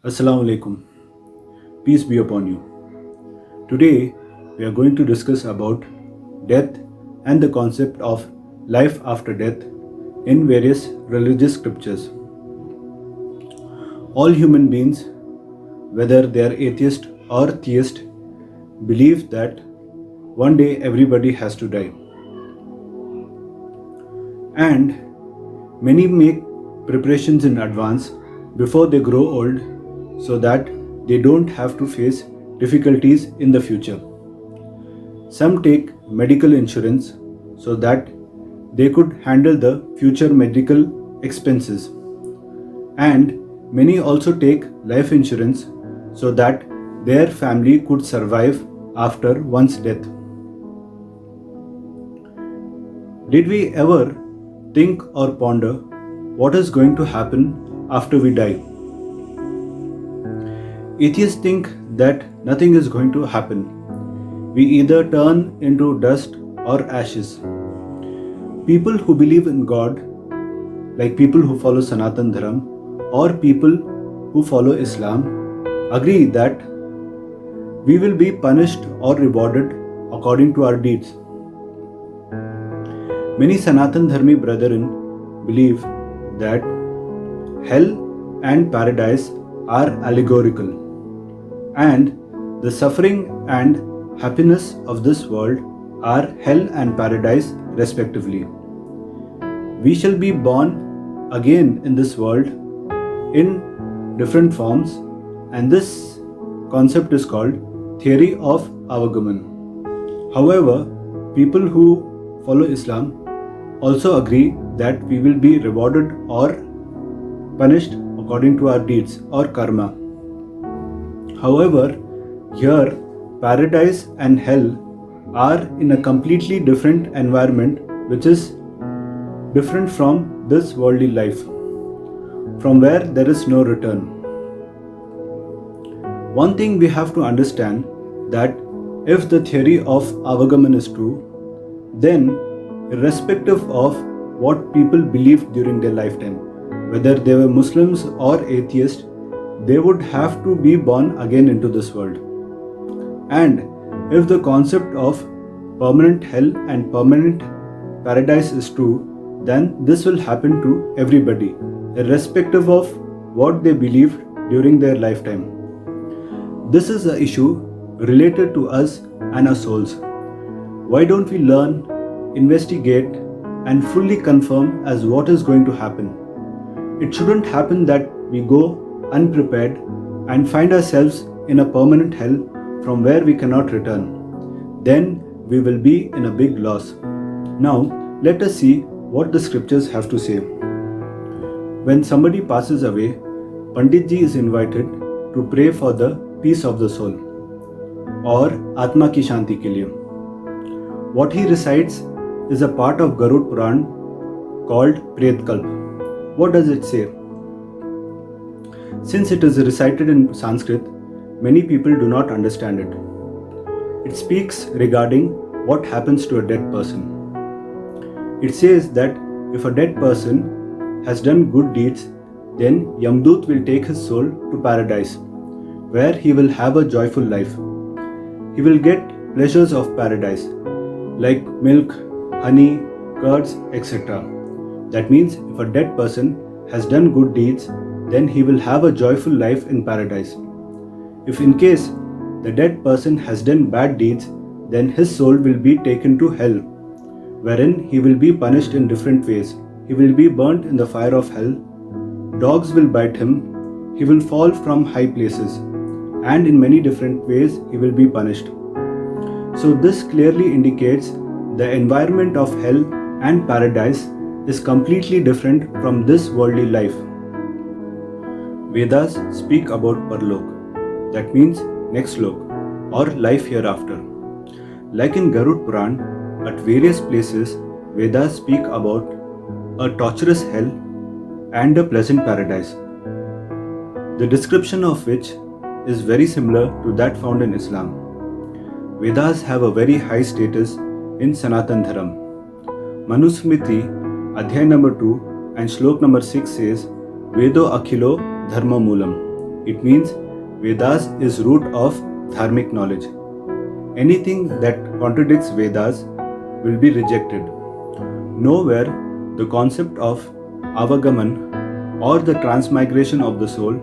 Assalamu alaikum. Peace be upon you. Today we are going to discuss about death and the concept of life after death in various religious scriptures. All human beings, whether they are atheist or theist, believe that one day everybody has to die. And many make preparations in advance before they grow old so that they don't have to face difficulties in the future. Some take medical insurance so that they could handle the future medical expenses. And many also take life insurance so that their family could survive after one's death. Did we ever think or ponder what is going to happen after we die? Atheists think that nothing is going to happen. We either turn into dust or ashes. People who believe in God, like people who follow Sanatan Dharam or people who follow Islam, agree that we will be punished or rewarded according to our deeds. Many Sanatan Dharmi brethren believe that hell and paradise are allegorical, and the suffering and happiness of this world are hell and paradise respectively. We shall be born again in this world in different forms, and this concept is called theory of Avagaman. However, people who follow Islam also agree that we will be rewarded or punished according to our deeds or karma. However, here paradise and hell are in a completely different environment which is different from this worldly life, from where there is no return. One thing we have to understand that if the theory of Avagaman is true, then irrespective of what people believed during their lifetime, whether they were Muslims or atheists, they would have to be born again into this world. And if the concept of permanent hell and permanent paradise is true, then this will happen to everybody, irrespective of what they believed during their lifetime. This is an issue related to us and our souls. Why don't we learn, investigate, and fully confirm as what is going to happen? It shouldn't happen that we go unprepared and find ourselves in a permanent hell from where we cannot return. Then we will be in a big loss. Now, let us see what the scriptures have to say. When somebody passes away, Panditji is invited to pray for the peace of the soul or Atma ki Shanti ke liye. What he recites is a part of Garud Puran called Pretkalp. What does it say? Since it is recited in Sanskrit, many people do not understand it. It speaks regarding what happens to a dead person. It says that if a dead person has done good deeds, then Yamdut will take his soul to paradise, where he will have a joyful life. He will get pleasures of paradise, like milk, honey, curds, etc. That means if a dead person has done good deeds, then he will have a joyful life in paradise. If in case the dead person has done bad deeds, then his soul will be taken to hell, wherein he will be punished in different ways. He will be burnt in the fire of hell, dogs will bite him, he will fall from high places, and in many different ways he will be punished. So this clearly indicates the environment of hell and paradise is completely different from this worldly life. Vedas speak about Parlok, that means next lok, or life hereafter. Like in Garud Puran, at various places, Vedas speak about a torturous hell and a pleasant paradise, the description of which is very similar to that found in Islam. Vedas have a very high status in Sanatan Dharam. Manusmriti, Adhyay number 2 and Shlok number 6 says, Vedo Akhilo Dharma Moolam. It means Vedas is root of dharmic knowledge. Anything that contradicts Vedas will be rejected. Nowhere the concept of avagaman or the transmigration of the soul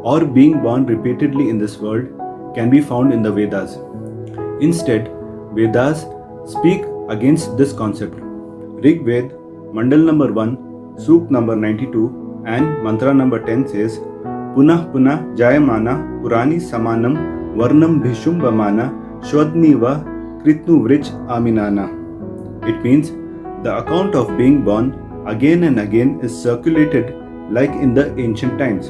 or being born repeatedly in this world can be found in the Vedas. Instead, Vedas speak against this concept. Rig Ved, Mandal number 1, Suk number 92 and Mantra number 10 says, Punah Punah Jayamana Purani Samanam Varnam Bhishum Bamana Shwadniva Kritnu Vrich Aminana. It means the account of being born again and again is circulated like in the ancient times.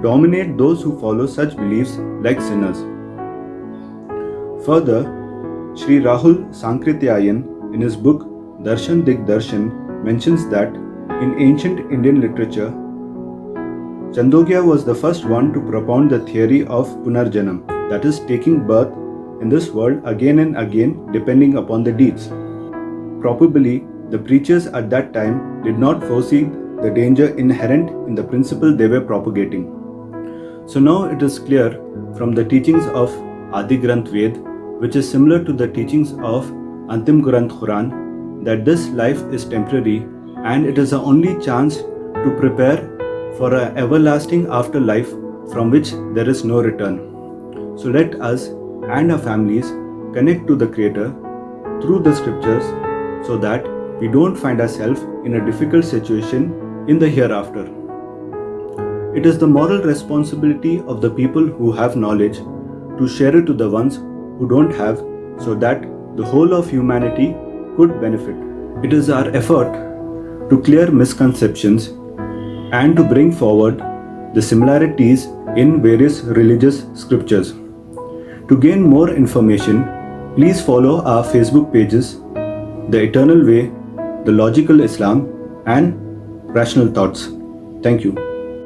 Dominate those who follow such beliefs like sinners. Further, Sri Rahul Sankrityayan in his book Darshan Dig Darshan mentions that in ancient Indian literature, Chandogya was the first one to propound the theory of Punarjanam, that is, taking birth in this world again and again depending upon the deeds. Probably, the preachers at that time did not foresee the danger inherent in the principle they were propagating. So now it is clear from the teachings of Adi Granth Ved, which is similar to the teachings of Antim Granth Quran, that this life is temporary and it is the only chance to prepare for an everlasting afterlife from which there is no return. So let us and our families connect to the Creator through the scriptures so that we don't find ourselves in a difficult situation in the hereafter. It is the moral responsibility of the people who have knowledge to share it to the ones who don't have, so that the whole of humanity could benefit. It is our effort to clear misconceptions and to bring forward the similarities in various religious scriptures. To gain more information, please follow our Facebook pages, The Eternal Way, The Logical Islam, and Rational Thoughts. Thank you.